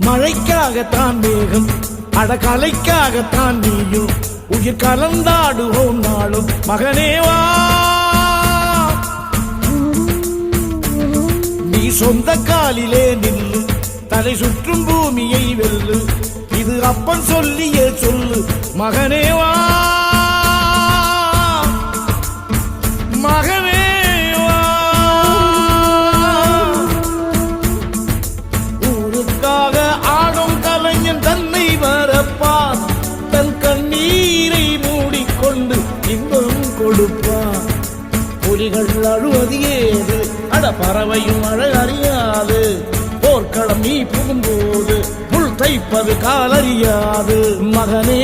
மழைக்காகத்தான் மேகம் அடகலைக்காகத்தான் நீயும் உயிர் கலந்தாடுவோம் நாளும் மகனேவா நீ சொந்த காலிலே நில்லு தலை சுற்றும் பூமியை வெல்லு இது அப்பன் சொல்லியே சொல்லு மகனேவா மகனேவா ஊருக்காக ஆடும் கலைஞன் தன்னை வரப்பான் தன் கண்ணீரை மூடிக்கொண்டு இன்பம் கொடுப்பான் புலிகள் அழுவது ஏது அட பறவையும் அழகறியாது போர்க்களம் நீ புகும்போது முள் தைப்பது காலறியாது மகனே